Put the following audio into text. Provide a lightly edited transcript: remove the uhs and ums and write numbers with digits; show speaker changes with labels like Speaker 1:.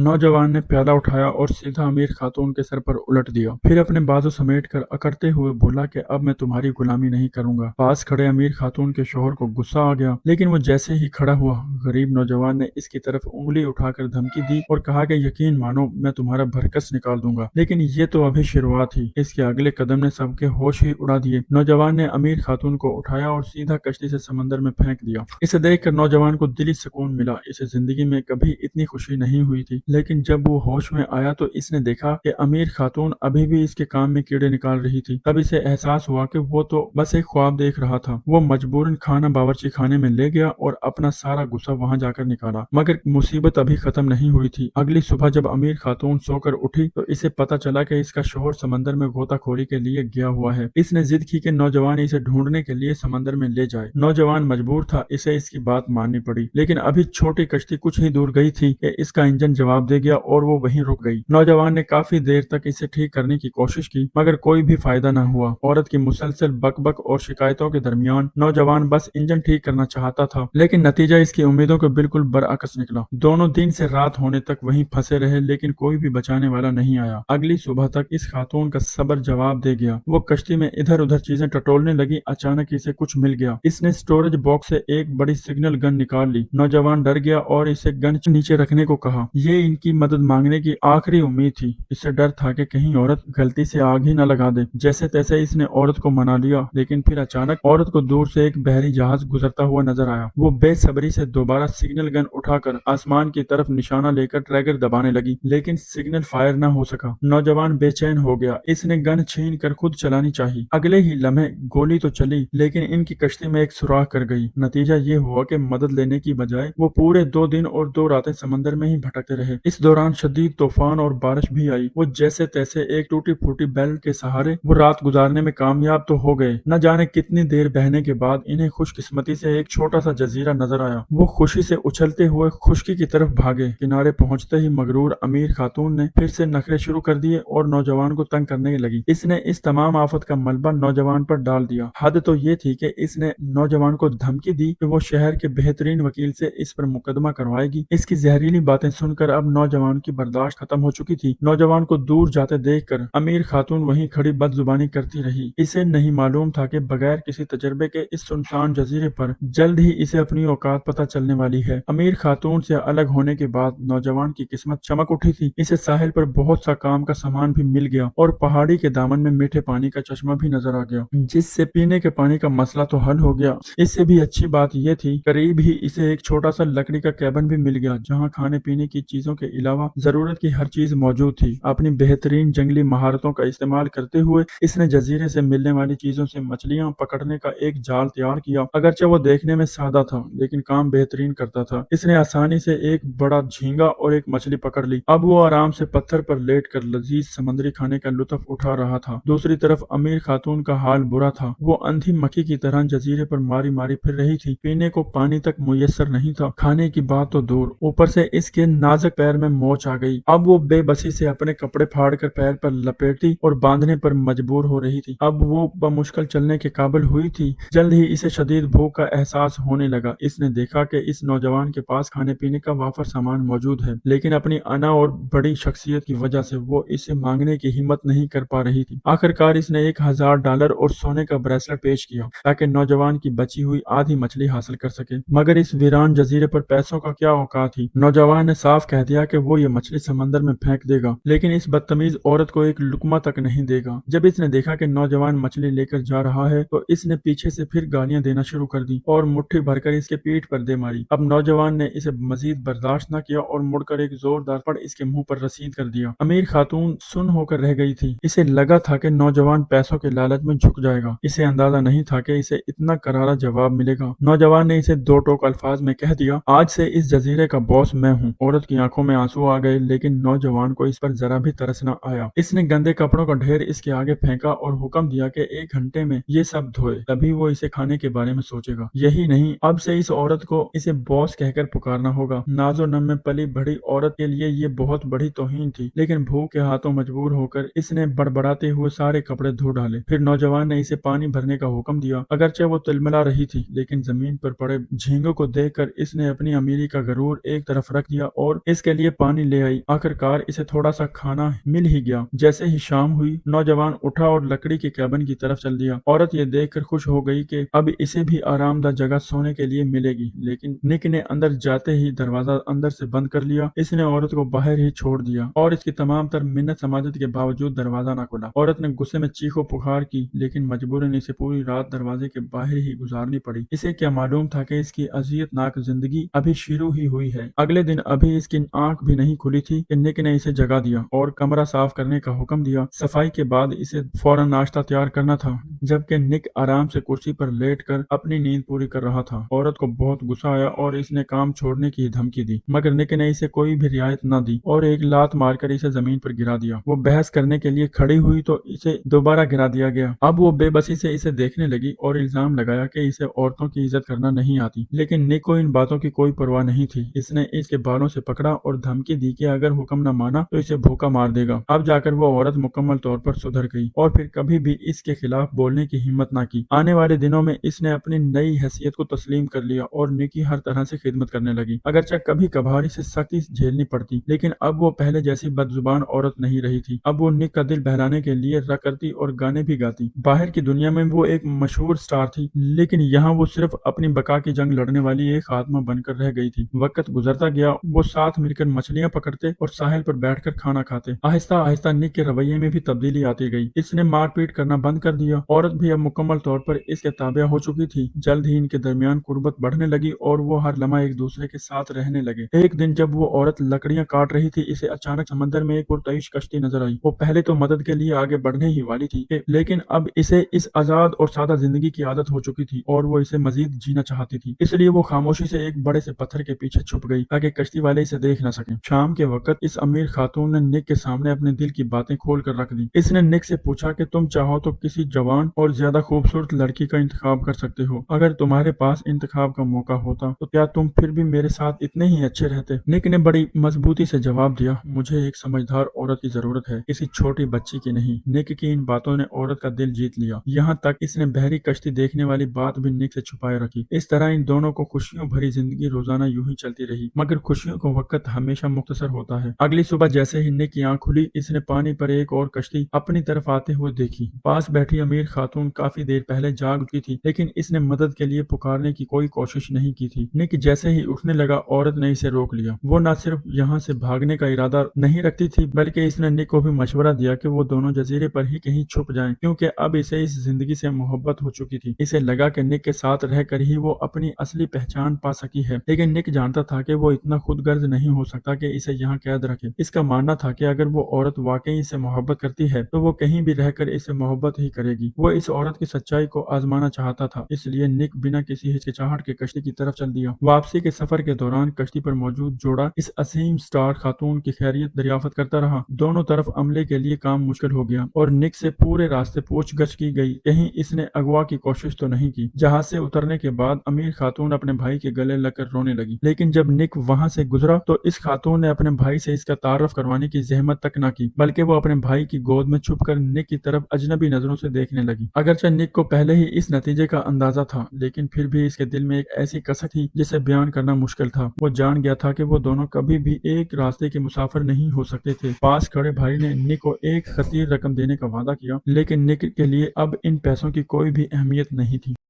Speaker 1: नौजवान ने प्याला उठाया और सीधा अमीर खातून के सर पर उलट दिया। फिर अपने बाजू समेट कर अकड़ते हुए बोला कि अब मैं तुम्हारी गुलामी नहीं करूंगा। पास खड़े अमीर खातून के शोहर को गुस्सा आ गया, लेकिन वो जैसे ही खड़ा हुआ, गरीब नौजवान ने इसकी तरफ उंगली उठाकर धमकी दी और कहा कि यकीन मानो मैं तुम्हारा भरकस निकाल दूंगा। लेकिन ये तो अभी शुरुआत ही। इसके अगले कदम ने सबके होश ही उड़ा दिए। नौजवान ने अमीर खातून को उठाया और सीधा कश्ती से समंदर में फेंक दिया। इसे देखकर नौजवान को दिली सुकून मिला। इसे जिंदगी में कभी इतनी खुशी नहीं हुई थी। लेकिन जब वो होश में आया तो इसने देखा कि अमीर खातून अभी भी इसके काम में कीड़े निकाल रही थी। तब इसे एहसास हुआ कि वो तो बस एक ख्वाब देख रहा था। वो मजबूरन खाना बावर्ची खाने में ले गया और अपना सारा गुस्सा वहां जाकर निकाला। मगर मुसीबत अभी खत्म नहीं हुई थी। अगली सुबह जब अमीर खातून सोकर उठी तो इसे पता चला कि इसका शोहर समंदर में गोताखोरी के लिए गया हुआ है। इसने जिद की कि नौजवान इसे ढूंढने के लिए समंदर में ले जाए। नौजवान मजबूर था, इसे इसकी बात माननी पड़ी। लेकिन अभी छोटी कश्ती कुछ ही दूर गई थी कि इसका इंजन जवाब दे गया और वो वहीं रुक गई। नौजवान ने काफी देर तक इसे ठीक करने की कोशिश की, मगर कोई भी फायदा न हुआ। औरत की मुसलसल बकबक और शिकायतों के दरमियान नौजवान बस इंजन ठीक करना चाहता था, लेकिन नतीजा इसकी उम्मीदों के बिल्कुल बरअक्स निकला। दोनों दिन से रात होने तक वहीं फंसे रहे, लेकिन कोई भी बचाने वाला नहीं आया। अगली सुबह तक इस खातून का सब्र जवाब दे गया। वो कश्ती में इधर उधर चीजें टटोलने लगी। अचानक इसे कुछ मिल गया। इसने स्टोरेज बॉक्स से एक बड़ी सिग्नल गन निकाल ली। नौजवान डर गया और इसे गन नीचे रखने को कहा। ये इनकी मदद मांगने की आखिरी उम्मीद थी। इसे डर था कि कहीं औरत गलती से आग ही न लगा दे। जैसे तैसे इसने औरत को मना लिया, लेकिन फिर अचानक औरत को दूर से एक बहरी जहाज गुजरता हुआ नजर आया। वो बेसब्री से दोबारा सिग्नल गन उठाकर आसमान की तरफ निशाना लेकर ट्रैगर दबाने लगी, लेकिन सिग्नल फायर न हो सका। नौजवान बेचैन हो गया। इसने गन छीन कर खुद चलानी चाहिए। अगले ही लम्हे गोली तो चली, लेकिन इनकी कश्ती में एक सुराख कर गई। नतीजा ये हुआ कि मदद लेने की बजाय वो पूरे 2 दिन और 2 रातें समंदर में ही भटकते रहे। इस दौरान शदीद तूफान और बारिश भी आई। वो जैसे तैसे एक टूटी फूटी बैल के सहारे वो रात गुजारने में कामयाब तो हो गए। न जाने कितनी देर बहने के बाद इन्हें खुशकिस्मती से एक छोटा सा जजीरा नजर आया। वो खुशी से उछलते हुए खुशकी की तरफ भागे। किनारे पहुंचते ही मगरूर अमीर खातून ने फिर से नखरे शुरू कर दिए और नौजवान को तंग करने लगी। इसने इस तमाम आफत का मलबा नौजवान पर डाल दिया। हद तो ये थी कि इसने नौजवान को धमकी दी कि वो शहर के बेहतरीन वकील से इस पर मुकदमा करवाएगी। इसकी जहरीली बातें सुनकर अब नौजवान की बर्दाश्त खत्म हो चुकी थी। नौजवान को दूर जाते देखकर अमीर खातून वहीं खड़ी बदजुबानी करती रही। इसे नहीं मालूम था कि बगैर किसी तजर्बे के इस सुनसान जजीरे पर जल्द ही इसे अपनी औकात पता चलने वाली है। अमीर खातून से अलग होने के बाद नौजवान की किस्मत चमक उठी थी। इसे साहिल पर बहुत सा काम का सामान भी मिल गया और पहाड़ी के दामन में मीठे पानी का चश्मा भी नजर आ गया, जिससे पीने के पानी का मसला तो हल हो गया। इससे भी अच्छी बात यह थी, करीब ही इसे एक छोटा सा लकड़ी का कैबिन भी मिल गया, जहाँ खाने पीने की चीजों के अलावा जरूरत की हर चीज मौजूद थी। अपनी बेहतरीन जंगली महारतों का इस्तेमाल करते हुए इसने जजीरे से मिलने वाली चीजों से मछलियां पकड़ने का एक जाल तैयार किया। अगरचे वो देखने में सादा था, लेकिन काम बेहतरीन करता था। इसने आसानी से एक बड़ा झींगा और एक मछली पकड़ ली। अब वो आराम से पत्थर पर लेटकर लजीज समुद्री खाने का लुत्फ उठा रहा था। दूसरी तरफ अमीर खातून का हाल बुरा था। वो अंधी मक्खी की तरह जजीरे पर मारी मारी फिर रही थी। पीने को पानी तक मुयस्सर नहीं था, खाने की बात तो दूर। ऊपर से इसके नाजुक पैर में मोच आ गई। अब वो बेबसी से अपने कपड़े फाड़कर पैर पर लपेटती और बांधने पर मजबूर हो रही थी। अब वो बमुश्किल चलने के काबिल हुई थी। जल्द ही इसे शदीद भूख का एहसास होने लगा। इसने देखा कि इस नौजवान के पास खाने पीने का वाफर सामान मौजूद है, लेकिन अपनी अना और बड़ी शख्सियत की वजह से वो इसे मांगने की हिम्मत नहीं कर पा रही थी। आखिरकार इसने $1000 और सोने का ब्रेसलेट पेश किया ताकि नौजवान की बची हुई आधी मछली हासिल कर सके। मगर इस वीरान जजीरे पर पैसों का क्या औकात थी। नौजवान ने साफ कह दिया कि वो ये मछली समंदर में फेंक देगा, लेकिन इस बदतमीज औरत को एक लुकमा तक नहीं देगा। जब इसने देखा कि नौजवान मछली लेकर जा रहा है तो इसने पीछे से फिर गालियां देना शुरू कर दी और मुट्ठी भरकर इसके पीठ पर दे मारी। अब नौजवान ने इसे मजीद बर्दाश्त न किया और मुड़कर एक जोरदार पड़ इसके मुंह पर रसीद कर दिया। अमीर खातून सुन होकर रह गई थी। इसे लगा था कि नौजवान पैसों के लालच में झुक जाएगा। इसे अंदाजा नहीं था कि इसे इतना करारा जवाब मिलेगा। नौजवान ने इसे दो टोक अल्फाज में कह दिया, आज से इस जजीरे का बॉस मैं हूँ। औरत की आंखों में आंसू आ गए, लेकिन नौजवान को इस पर जरा भी तरस न आया। इसने गंदे कपड़ों का ढेर इसके आगे फेंका और हुक्म दिया कि 1 घंटे में ये सब धोए, तभी वो इसे खाने के बारे में सोचेगा। यही नहीं, अब से इस औरत को इसे बॉस कहकर पुकारना होगा। नाजो नम में पली बड़ी औरत के लिए ये बहुत बड़ी तौहीन थी, लेकिन भूख के हाथों मजबूर होकर इसने बड़बड़ाते हुए सारे कपड़े धो डाले। फिर नौजवान ने इसे पानी भरने का हुक्म दिया। अगरचे वो तिलमिला रही थी, लेकिन जमीन पर पड़े झींगों को देखकर इसने अपनी अमीरी का गरूर एक तरफ रख दिया और इसके کے لیے پانی لے آئی۔ آخرکار اسے تھوڑا سا کھانا مل ہی گیا۔ جیسے ہی شام ہوئی، نوجوان اٹھا اور لکڑی کے کیبن کی طرف چل دیا۔ عورت یہ دیکھ کر خوش ہو گئی کہ اب اسے بھی آرام دہ جگہ سونے کے لیے ملے گی، لیکن نک نے اندر جاتے ہی دروازہ اندر سے بند کر لیا۔ اس نے عورت کو باہر ہی چھوڑ دیا اور اس کی تمام تر منت سماجت کے باوجود دروازہ نہ کھلا۔ عورت نے غصے میں چیخو پکار کی، لیکن مجبوراً اسے پوری رات دروازے کے باہر ہی گزارنی پڑی۔ اسے کیا معلوم تھا کہ اس کی اذیت ناک زندگی ابھی شروع ہی ہوئی ہے۔ اگلے دن ابھی اس کی آنکھ بھی نہیں کھلی تھی کہ نک نے اسے جگا دیا اور کمرہ صاف کرنے کا حکم دیا۔ صفائی کے بعد اسے فوراً ناشتہ تیار کرنا تھا، جبکہ نک آرام سے کرسی پر لیٹ کر اپنی نیند پوری کر رہا تھا۔ عورت کو بہت غصہ آیا اور اس نے کام چھوڑنے کی دھمکی دی، مگر نک نے اسے کوئی بھی رعایت نہ دی اور ایک لات مار کر اسے زمین پر گرا دیا۔ وہ بحث کرنے کے لیے کھڑی ہوئی تو اسے دوبارہ گرا دیا گیا۔ اب وہ بے بسی سے اسے دیکھنے لگی اور الزام لگایا کہ اسے عورتوں کی عزت کرنا نہیں آتی، لیکن نک کو ان باتوں کی کوئی پرواہ نہیں تھی۔ اس نے اس کے بالوں سے پکڑا اور دھمکی دی کہ اگر حکم نہ مانا تو اسے بھوکا مار دے گا۔ اب جا کر وہ عورت مکمل طور پر سدھر گئی اور پھر کبھی بھی اس کے خلاف بولنے کی ہمت نہ کی۔ آنے والے دنوں میں اس نے اپنی نئی حیثیت کو تسلیم کر لیا اور نک کی ہر طرح سے خدمت کرنے لگی۔ اگرچہ کبھی کبھار اسے سختی جھیلنی پڑتی، لیکن اب وہ پہلے جیسی بدزبان عورت نہیں رہی تھی۔ اب وہ نک کا دل بہلانے کے لیے رقص کرتی اور گانے بھی گاتی۔ باہر کی دنیا میں وہ ایک مشہور سٹار تھی، لیکن یہاں وہ صرف اپنی بقا کی جنگ لڑنے والی ایک خاتمہ بن کر رہ گئی تھی۔ وقت گزرتا گیا، وہ ساتھ مل کر مچھلیاں پکڑتے اور ساحل پر بیٹھ کر کھانا کھاتے۔ آہستہ آہستہ نک کے رویے میں بھی تبدیلی آتی گئی۔ اس نے مار پیٹ کرنا بند کر دیا۔ عورت بھی اب مکمل طور پر اس کے تابع ہو چکی تھی۔ جلد ہی ان کے درمیان قربت بڑھنے لگی اور وہ ہر لمحہ ایک دوسرے کے ساتھ رہنے لگے۔ ایک دن جب وہ عورت لکڑیاں کاٹ رہی تھی، اسے اچانک سمندر میں ایک پرتعیش کشتی نظر آئی۔ وہ پہلے تو مدد کے لیے آگے بڑھنے ہی والی تھی، لیکن اب اسے اس آزاد اور سادہ زندگی کی عادت ہو چکی تھی اور وہ اسے مزید جینا چاہتی تھی۔ اس لیے وہ خاموشی سے ایک بڑے سے پتھر کے پیچھے چھپ گئی تاکہ کشتی والے اسے دیکھ نہ سکیں۔ شام کے وقت اس امیر خاتون نے نک کے سامنے اپنے دل کی باتیں کھول کر رکھ دی۔ اس نے نک سے پوچھا کہ تم چاہو تو کسی جوان اور زیادہ خوبصورت لڑکی کا انتخاب کر سکتے ہو۔ اگر تمہارے پاس انتخاب کا موقع ہوتا تو کیا تم پھر بھی میرے ساتھ اتنے ہی اچھے رہتے؟ نک نے بڑی مضبوطی سے جواب دیا، مجھے ایک سمجھدار عورت کی ضرورت ہے، کسی چھوٹی بچی کی نہیں۔ نک کی ان باتوں نے عورت کا دل جیت لیا، یہاں تک اس نے بحری کشتی دیکھنے والی بات بھی نک سے چھپائے رکھی۔ اس طرح ان دونوں کو خوشیوں بھری زندگی روزانہ یوں ہی چلتی رہی، مگر خوشیوں کا وقت ہمیشہ مختصر ہوتا ہے۔ اگلی صبح جیسے ہی نک کی آنکھ کھلی، اس نے پانی پر ایک اور کشتی اپنی طرف آتے ہوئے دیکھی۔ پاس بیٹھی امیر خاتون کافی دیر پہلے جاگ چکی تھی، لیکن اس نے مدد کے لیے پکارنے کی کوئی کوشش نہیں کی تھی۔ نک جیسے ہی اٹھنے لگا، عورت نے اسے روک لیا۔ وہ نہ صرف یہاں سے بھاگنے کا ارادہ نہیں رکھتی تھی، بلکہ اس نے نک کو بھی مشورہ دیا کہ وہ دونوں جزیرے پر ہی کہیں چھپ جائیں، کیونکہ اب اسے اس زندگی سے محبت ہو چکی تھی۔ اسے لگا کہ نک کے ساتھ رہ کر ہی وہ اپنی اصلی پہچان پا سکی ہے، لیکن نک جانتا تھا کہ وہ اتنا خود غرض نہیں ہو سکتا کہ اسے یہاں قید رکھے۔ اس کا ماننا تھا کہ اگر وہ عورت واقعی اسے محبت کرتی ہے تو وہ کہیں بھی رہ کر اسے محبت ہی کرے گی۔ وہ اس عورت کی سچائی کو آزمانا چاہتا تھا، اس لیے نک بنا کسی ہچکچاہٹ کے کشتی کی طرف چل دیا۔ واپسی کے سفر کے دوران کشتی پر موجود جوڑا اس عظیم سٹار خاتون کی خیریت دریافت کرتا رہا۔ دونوں طرف عملے کے لیے کام مشکل ہو گیا اور نک سے پورے راستے پوچھ گچھ کی گئی، کہیں اس نے اغوا کی کوشش تو نہیں کی۔ جہاز سے اترنے کے بعد امیر خاتون اپنے بھائی کے گلے لگ کر رونے لگی، لیکن جب نک وہاں سے گزرا تو اس خاتون نے اپنے بھائی سے اس کا تعارف کروانے کی زحمت تک نہ کی، بلکہ وہ اپنے بھائی کی گود میں چھپ کر نک کی طرف اجنبی نظروں سے دیکھنے لگی۔ اگرچہ نک کو پہلے ہی اس نتیجے کا اندازہ تھا، لیکن پھر بھی اس کے دل میں ایک ایسی کسک تھی جسے بیان کرنا مشکل تھا۔ وہ جان گیا تھا کہ وہ دونوں کبھی بھی ایک راستے کے مسافر نہیں ہو سکتے تھے۔ پاس کھڑے بھائی نے نک کو ایک خطیر رقم دینے کا وعدہ کیا، لیکن نک کے لیے اب ان پیسوں کی کوئی بھی اہمیت نہیں تھی۔